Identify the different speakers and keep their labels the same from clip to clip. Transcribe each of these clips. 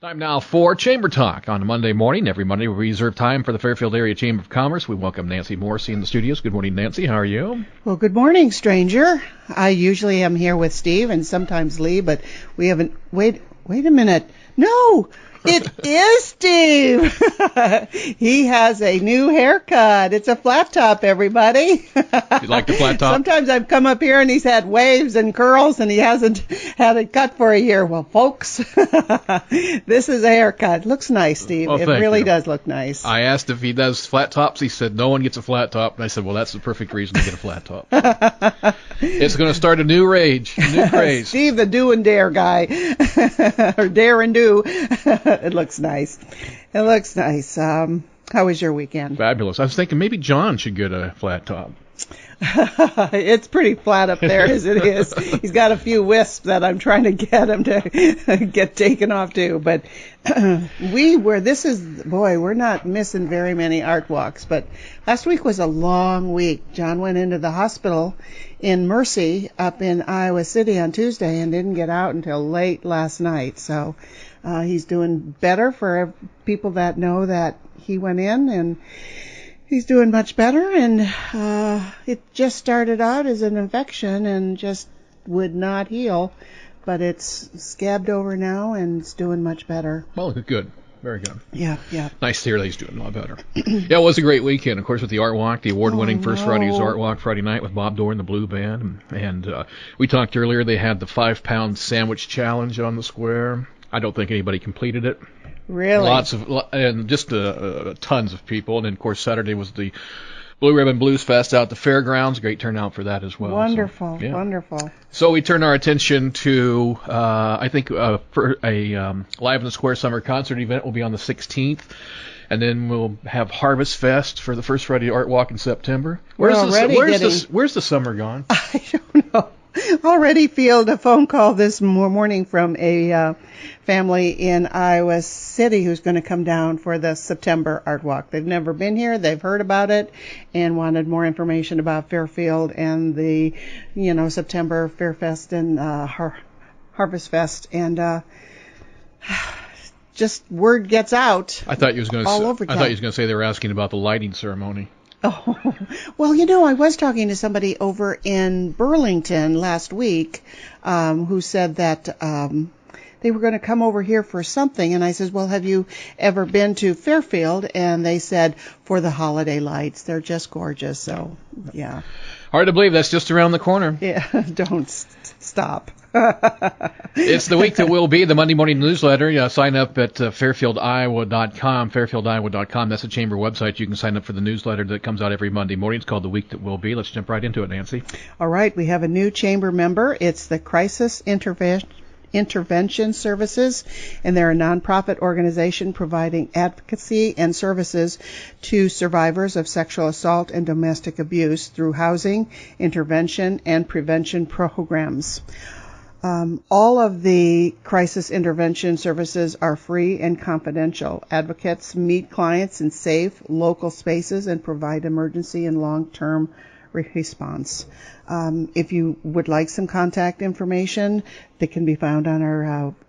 Speaker 1: Time now for Chamber Talk on a Monday morning. Every Monday we reserve time for the Fairfield Area Chamber of Commerce. We welcome Nancy Morrissey in the studios. Good morning, Nancy. How are you?
Speaker 2: Well, good morning, stranger. I usually am here with Steve and sometimes Lee, but we haven't... Wait a minute. No! It is Steve. He has a new haircut. It's a flat top, everybody.
Speaker 1: You like the flat top?
Speaker 2: Sometimes I've come up here and he's had waves and curls and he hasn't had it cut for a year. Well, folks, this is a haircut. Looks nice, Steve.
Speaker 1: Well,
Speaker 2: it really does look nice.
Speaker 1: I asked if he does flat tops. He said no one gets a flat top. And I said, well, that's the perfect reason to get a flat top. It's going to start a new rage, a new craze.
Speaker 2: Steve, the do and dare guy, or dare and do. It looks nice. It looks nice. How was your weekend?
Speaker 1: Fabulous. I was thinking maybe John should get a flat top.
Speaker 2: It's pretty flat up there as it is. He's got a few wisps that I'm trying to get him to get taken off too. But we're not missing very many art walks. But last week was a long week. John went into the hospital in Mercy up in Iowa City on Tuesday and didn't get out until late last night. So he's doing better for people that know that he went in, and he's doing much better, and it just started out as an infection and just would not heal, but it's scabbed over now and it's doing much better.
Speaker 1: Well, good. Very good.
Speaker 2: Yeah.
Speaker 1: Nice to hear that he's doing a lot better. Yeah, it was a great weekend, of course, with the Art Walk, the award-winning First Friday's Art Walk Friday night with Bob Dorr and the Blue Band. And we talked earlier, they had the 5-pound sandwich challenge on the square. I don't think anybody completed it.
Speaker 2: Really?
Speaker 1: And just tons of people. And then, of course, Saturday was the Blue Ribbon Blues Fest out at the fairgrounds. Great turnout for that as well.
Speaker 2: Wonderful,
Speaker 1: so, yeah.
Speaker 2: Wonderful.
Speaker 1: So we turn our attention to, for a Live in the Square summer concert event will be on the 16th. And then we'll have Harvest Fest for the First Friday Art Walk in September. Where's the summer gone?
Speaker 2: I don't know. Already fielded a phone call this morning from a family in Iowa City who's going to come down for the September Art Walk. They've never been here. They've heard about it and wanted more information about Fairfield and the, September Fairfest and Harvest Fest. And just word gets out.
Speaker 1: I thought you was going
Speaker 2: to
Speaker 1: say they were asking about the lighting ceremony.
Speaker 2: Oh, well, I was talking to somebody over in Burlington last week who said that they were going to come over here for something. And I said, well, have you ever been to Fairfield? And they said, for the holiday lights. They're just gorgeous. So, yeah.
Speaker 1: Hard to believe that's just around the corner.
Speaker 2: Yeah, don't stop.
Speaker 1: It's the week that will be, the Monday morning newsletter. Sign up at fairfieldiowa.com, fairfieldiowa.com. That's the Chamber website. You can sign up for the newsletter that comes out every Monday morning. It's called The Week That Will Be. Let's jump right into it, Nancy.
Speaker 2: All right, we have a new Chamber member. It's the Crisis Intervention Services, and they're a nonprofit organization providing advocacy and services to survivors of sexual assault and domestic abuse through housing, intervention, and prevention programs. All of the crisis intervention services are free and confidential. Advocates meet clients in safe, local spaces and provide emergency and long-term response. If you would like some contact information, they can be found on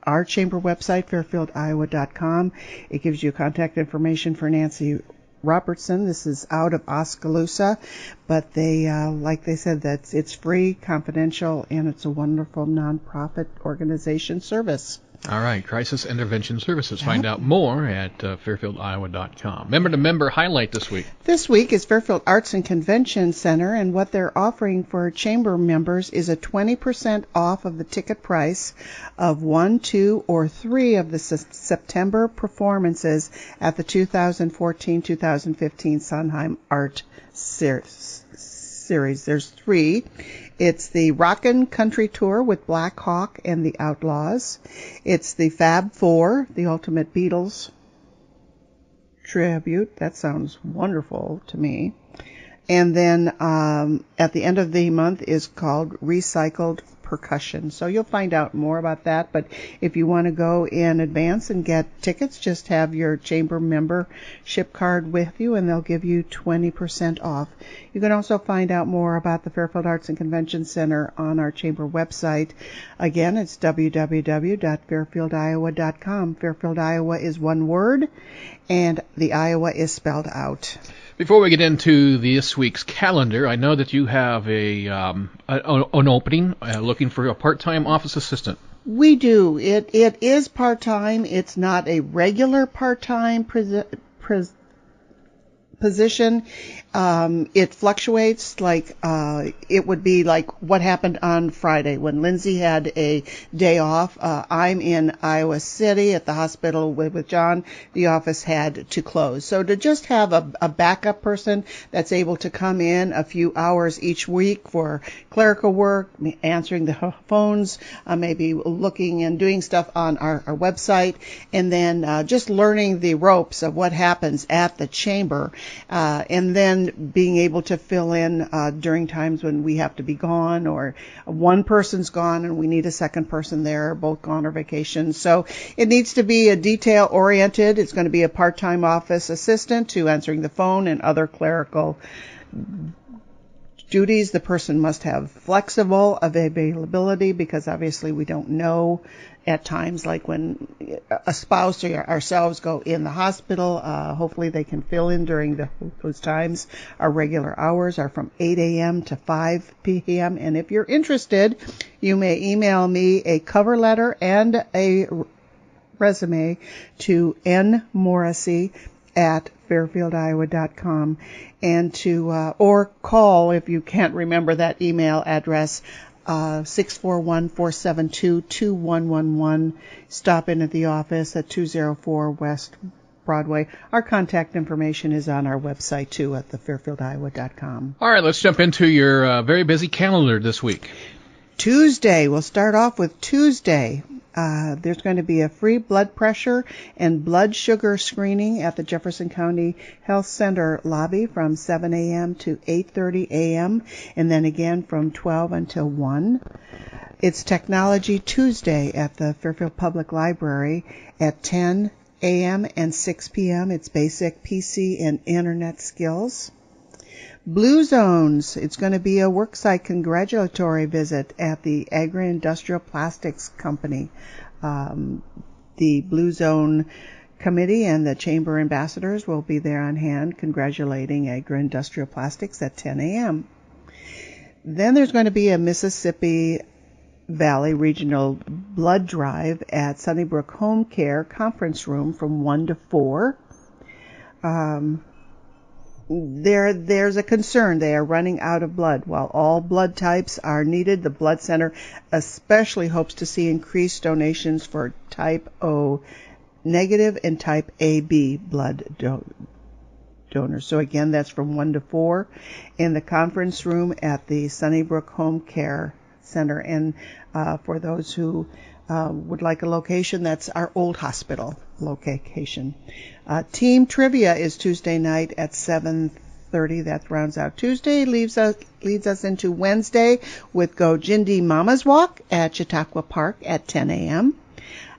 Speaker 2: our chamber website, fairfieldiowa.com. It gives you contact information for Nancy Robertson. This is out of Oskaloosa, but they, like they said, that it's free, confidential, and it's a wonderful nonprofit organization service.
Speaker 1: All right, Crisis Intervention Services. Find out more at fairfieldiowa.com. Member-to-member highlight this week.
Speaker 2: This week is Fairfield Arts and Convention Center, and what they're offering for chamber members is a 20% off of the ticket price of 1, 2, or 3 of the September performances at the 2014-2015 Sondheim Art Series. There's 3. It's the Rockin' Country Tour with Black Hawk and the Outlaws. It's the Fab Four, the Ultimate Beatles tribute. That sounds wonderful to me. And then at the end of the month is called Recycled percussion. So you'll find out more about that. But if you want to go in advance and get tickets, just have your chamber membership card with you, and they'll give you 20% off. You can also find out more about the Fairfield Arts and Convention Center on our chamber website. Again, it's www.fairfieldiowa.com. Fairfield, Iowa is one word, and the Iowa is spelled out.
Speaker 1: Before we get into this week's calendar, I know that you have an opening looking for a part-time office assistant.
Speaker 2: We do. It is part-time. It's not a regular part-time position. It fluctuates, like it would be like what happened on Friday when Lindsay had a day off. I'm in Iowa City at the hospital with John. The office had to close. So to just have a backup person that's able to come in a few hours each week for clerical work, answering the phones, maybe looking and doing stuff on our website, and then just learning the ropes of what happens at the chamber, and then being able to fill in during times when we have to be gone, or one person's gone and we need a second person there, or both gone or vacation. So it needs to be a detail-oriented. It's going to be a part-time office assistant to answering the phone and other clerical duties. The person must have flexible availability, because obviously we don't know at times, like when a spouse or ourselves go in the hospital. Hopefully they can fill in during those times. Our regular hours are from 8 a.m. to 5 p.m. And if you're interested, you may email me a cover letter and a resume to nmorrissey@fairfieldiowa.com, and or call, if you can't remember that email address, 641-472-2111. Stop in at the office at 204 West Broadway. Our contact information is on our website too, at thefairfieldiowa.com.
Speaker 1: All right, let's jump into your very busy calendar this week.
Speaker 2: Tuesday, we'll start off with Tuesday. There's going to be a free blood pressure and blood sugar screening at the Jefferson County Health Center lobby from 7 a.m. to 8:30 a.m. and then again from 12 until 1. It's Technology Tuesday at the Fairfield Public Library at 10 a.m. and 6 p.m. It's basic PC and internet skills. Blue Zones, it's going to be a worksite congratulatory visit at the Agri-Industrial Plastics Company. The Blue Zone Committee and the Chamber Ambassadors will be there on hand congratulating Agri-Industrial Plastics at 10 a.m. Then there's going to be a Mississippi Valley Regional Blood Drive at Sunnybrook Home Care Conference Room from 1 to 4. There's a concern. They are running out of blood. While all blood types are needed, the Blood Center especially hopes to see increased donations for type O negative and type AB blood donors. So again, that's from 1 to 4 in the conference room at the Sunnybrook Home Care Center. And for those who would like a location, that's our old hospital location. Team Trivia is Tuesday night at 7:30. That rounds out Tuesday. Leads us into Wednesday with Go Jindy Mama's Walk at Chautauqua Park at 10 a.m.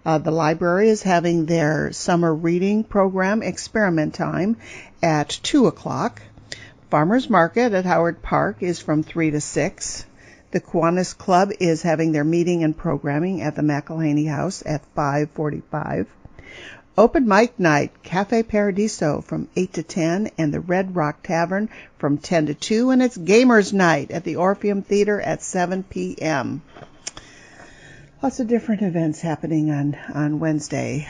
Speaker 2: The library is having their summer reading program Experiment Time at 2 o'clock. Farmers Market at Howard Park is from 3 to 6. The Kiwanis Club is having their meeting and programming at the McElhaney House at 5:45. Open Mic Night, Cafe Paradiso from 8 to 10, and the Red Rock Tavern from 10 to 2, and it's Gamers Night at the Orpheum Theater at 7 p.m. Lots of different events happening on Wednesday.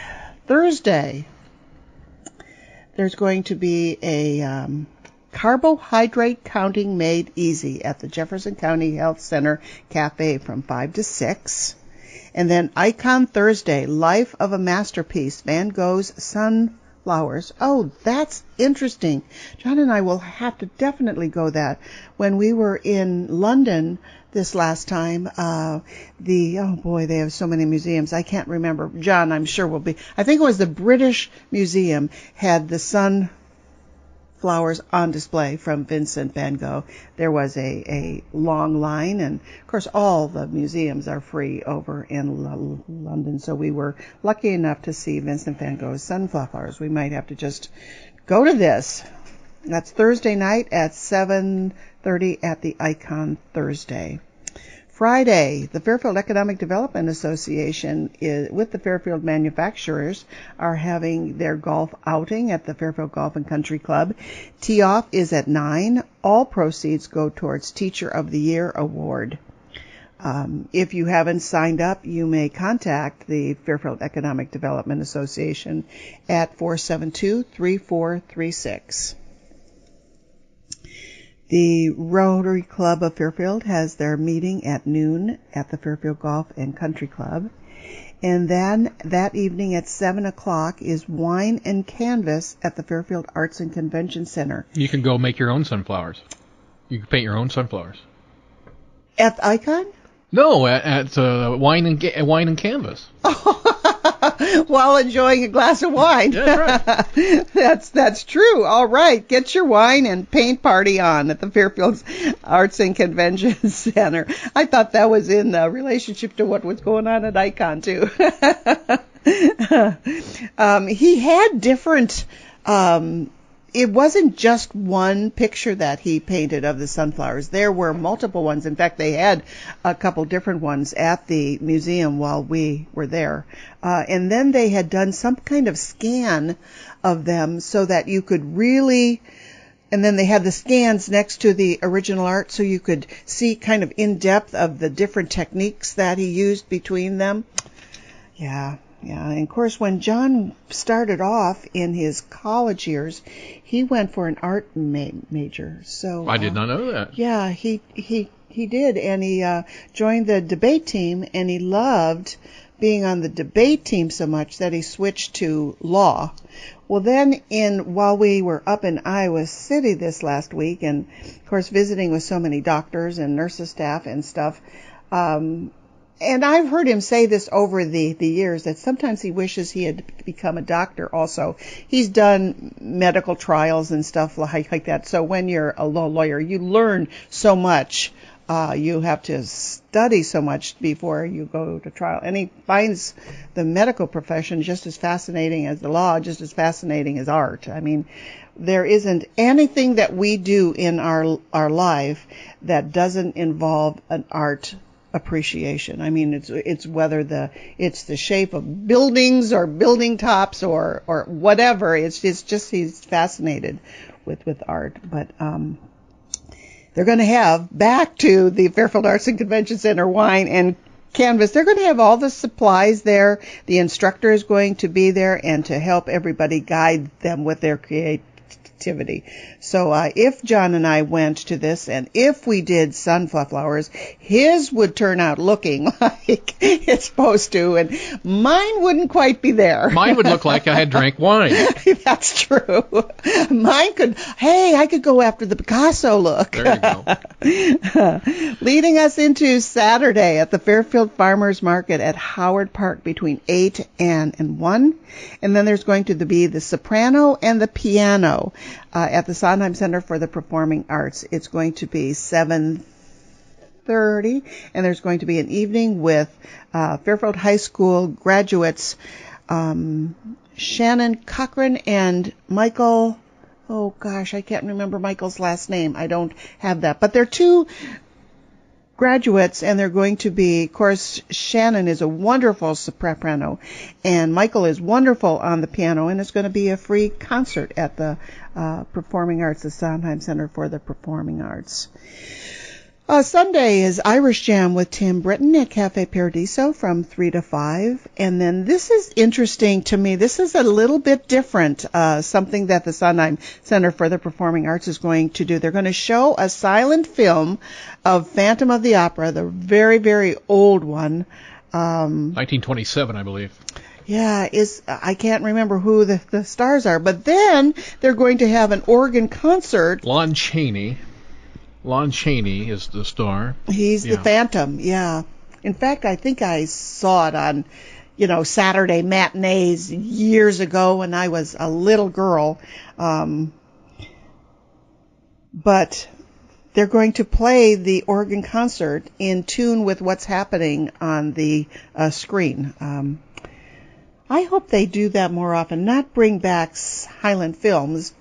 Speaker 2: Thursday, there's going to be a carbohydrate counting made easy at the Jefferson County Health Center Cafe from 5 to 6. And then Icon Thursday, Life of a Masterpiece, Van Gogh's Sunflowers. Oh, that's interesting. John and I will have to definitely go that. When we were in London this last time, oh boy, they have so many museums. I can't remember. John, I'm sure will be. I think it was the British Museum had the sunflower flowers on display from Vincent van Gogh. There was a long line, and of course all the museums are free over in London, so we were lucky enough to see Vincent van Gogh's sunflowers. We might have to just go to this. That's Thursday night at 7:30 at the Icon Thursday. Friday, the Fairfield Economic Development Association with the Fairfield manufacturers are having their golf outing at the Fairfield Golf and Country Club. Tee-off is at 9. All proceeds go towards Teacher of the Year Award. If you haven't signed up, you may contact the Fairfield Economic Development Association at 472-3436. The Rotary Club of Fairfield has their meeting at noon at the Fairfield Golf and Country Club. And then that evening at 7 o'clock is Wine and Canvas at the Fairfield Arts and Convention Center.
Speaker 1: You can go make your own sunflowers. You can paint your own sunflowers.
Speaker 2: At the Icon?
Speaker 1: No, at Wine and Canvas.
Speaker 2: While enjoying a glass of wine.
Speaker 1: Yeah, right.
Speaker 2: That's true. All right, get your wine and paint party on at the Fairfield Arts and Convention Center. I thought that was in relationship to what was going on at Icon too. He had different. It wasn't just one picture that he painted of the sunflowers. There were multiple ones. In fact, they had a couple different ones at the museum while we were there. And then they had done some kind of scan of them so that you could really, and then they had the scans next to the original art so you could see kind of in depth of the different techniques that he used between them. Yeah, and of course when John started off in his college years, he went for an art major. So
Speaker 1: I did not know that.
Speaker 2: Yeah, he did, and he joined the debate team, and he loved being on the debate team so much that he switched to law. Well, then while we were up in Iowa City this last week, and of course visiting with so many doctors and nurses staff and stuff, and I've heard him say this over the years, that sometimes he wishes he had become a doctor also. He's done medical trials and stuff like that. So when you're a law lawyer, you learn so much. You have to study so much before you go to trial. And he finds the medical profession just as fascinating as the law, just as fascinating as art. I mean, there isn't anything that we do in our life that doesn't involve an art appreciation. I mean, it's whether it's the shape of buildings or building tops or whatever. It's just he's fascinated with art. But they're going to have, back to the Fairfield Arts and Convention Center, wine and canvas. They're going to have all the supplies there. The instructor is going to be there and to help everybody guide them with their creativity. So if John and I went to this, and if we did sunflowers, his would turn out looking like it's supposed to, and mine wouldn't quite be there.
Speaker 1: Mine would look like I had drank wine.
Speaker 2: That's true. Mine I could go after the Picasso look.
Speaker 1: There you go.
Speaker 2: Leading us into Saturday at the Fairfield Farmers Market at Howard Park between 8 and 1. And then there's going to be the soprano and the piano at the Sondheim Center for the Performing Arts. It's going to be 7:30, and there's going to be an evening with Fairfield High School graduates Shannon Cochran and Michael. Oh gosh, I can't remember Michael's last name. I don't have that, but they're two graduates, and they're going to be, of course, Shannon is a wonderful soprano, and Michael is wonderful on the piano, and it's going to be a free concert at the Performing Arts, the Sondheim Center for the Performing Arts. Sunday is Irish Jam with Tim Britton at Cafe Paradiso from 3 to 5. And then this is interesting to me. This is a little bit different, something that the Sondheim Center for the Performing Arts is going to do. They're going to show a silent film of Phantom of the Opera, the very, very old one.
Speaker 1: 1927, I believe.
Speaker 2: Yeah, I can't remember who the stars are. But then they're going to have an organ concert.
Speaker 1: Lon Chaney is the star.
Speaker 2: He's the Phantom, yeah. In fact, I think I saw it on, Saturday matinees years ago when I was a little girl. but they're going to play the organ concert in tune with what's happening on the screen. I hope they do that more often, not bring back Highland films,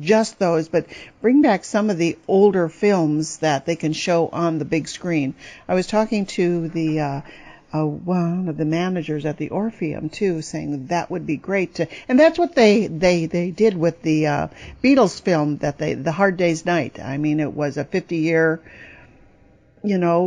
Speaker 2: just those, but bring back some of the older films that they can show on the big screen. I was talking to the one of the managers at the Orpheum too, saying that would be great to, and that's what they did with the Beatles film that the Hard Day's Night. I mean, it was a 50-year,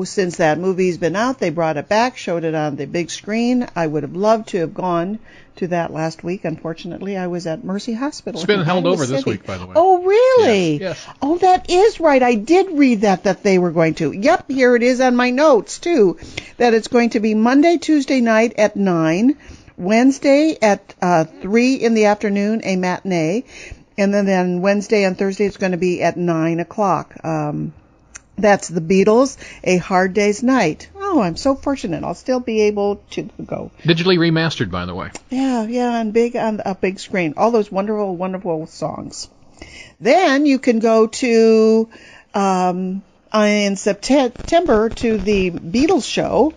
Speaker 2: since that movie's been out. They brought it back, showed it on the big screen. I would have loved to have gone to that last week. Unfortunately, I was at Mercy Hospital.
Speaker 1: It's been held over this week, by the way.
Speaker 2: Oh, really?
Speaker 1: Yes.
Speaker 2: Oh, that is right. I did read that they were going to. Yep, here it is on my notes, too, that it's going to be Monday, Tuesday night at 9, Wednesday at 3 in the afternoon, a matinee, and then Wednesday and Thursday it's going to be at 9 o'clock. That's the Beatles, A Hard Day's Night. Oh, I'm so fortunate. I'll still be able to go.
Speaker 1: Digitally remastered, by the way.
Speaker 2: Yeah, on a big screen. All those wonderful, wonderful songs. Then you can go to, in September, to the Beatles show,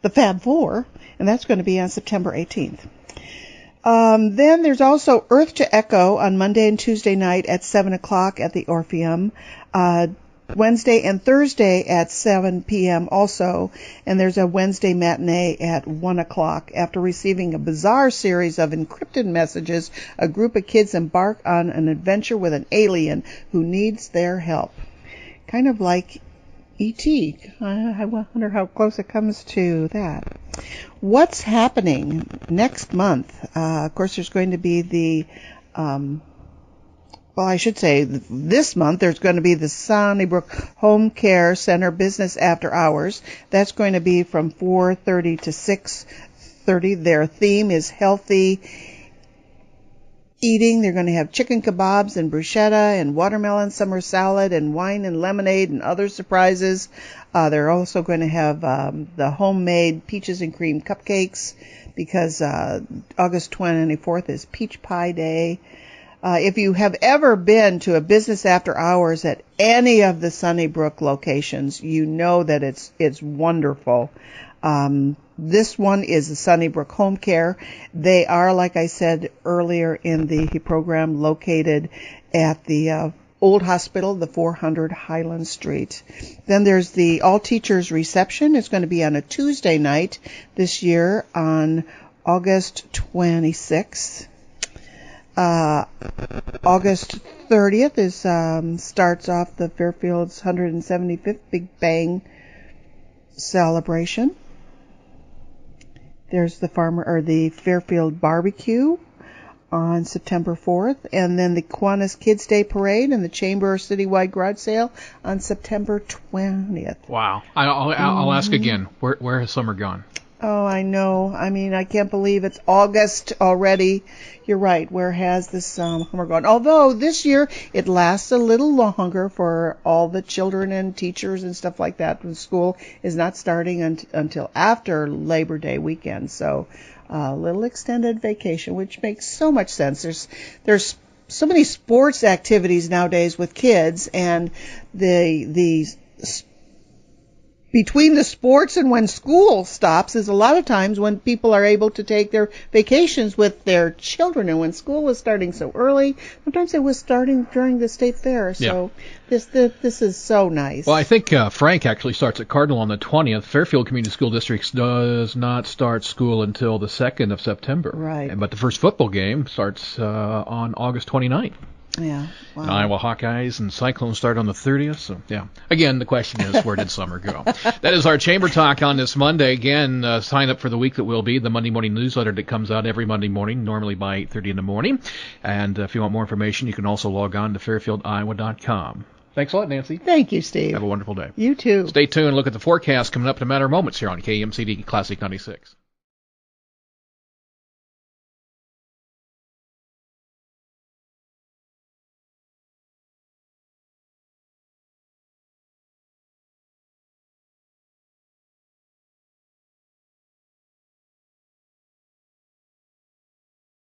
Speaker 2: the Fab Four, and that's going to be on September 18th. Then there's also Earth to Echo on Monday and Tuesday night at 7 o'clock at the Orpheum. Wednesday and Thursday at 7 p.m. also, and there's a Wednesday matinee at 1 o'clock. After receiving a bizarre series of encrypted messages, a group of kids embark on an adventure with an alien who needs their help. Kind of like E.T. I wonder how close it comes to that. What's happening next month? Of course, there's going to be the... I should say this month there's going to be the Sunnybrook Home Care Center Business After Hours. That's going to be from 4:30 to 6:30. Their theme is healthy eating. They're going to have chicken kebabs and bruschetta and watermelon summer salad and wine and lemonade and other surprises. They're also going to have the homemade peaches and cream cupcakes because August 24th is Peach Pie Day. If you have ever been to a business after hours at any of the Sunnybrook locations, you know that it's wonderful. This one is the Sunnybrook Home Care. They are, like I said earlier in the program, located at the old hospital, the 400 Highland Street. Then there's the All Teachers Reception. It's going to be on a Tuesday night this year on August 26th. August 30th is starts off the Fairfield's 175th Big Bang celebration. There's the Fairfield Barbecue on September 4th, and then the Kiwanis Kids Day Parade and the Chamber Citywide Garage Sale on September 20th.
Speaker 1: Wow. I'll ask again. Where has summer gone?
Speaker 2: Oh, I know. I mean, I can't believe it's August already. You're right. Where has this summer gone? Although this year it lasts a little longer for all the children and teachers and stuff like that. The school is not starting until after Labor Day weekend. So a little extended vacation, which makes so much sense. There's so many sports activities nowadays with kids, and between the sports and when school stops is a lot of times when people are able to take their vacations with their children. And when school was starting so early, sometimes it was starting during the state fair. So this is so nice.
Speaker 1: Well, I think Frank actually starts at Cardinal on the 20th. Fairfield Community School District does not start school until the 2nd of September.
Speaker 2: Right.
Speaker 1: But the first football game starts on August 29th.
Speaker 2: Yeah. Wow.
Speaker 1: And Iowa Hawkeyes and Cyclones start on the 30th. So, yeah. Again, the question is, where did summer go? That is our Chamber Talk on this Monday. Again, sign up for the week that will be the Monday morning newsletter that comes out every Monday morning, normally by 8:30 in the morning. And if you want more information, you can also log on to fairfieldiowa.com. Thanks a lot, Nancy.
Speaker 2: Thank you, Steve.
Speaker 1: Have a wonderful day.
Speaker 2: You too.
Speaker 1: Stay tuned. Look at the forecast coming up in a matter of moments here on KMCD Classic 96.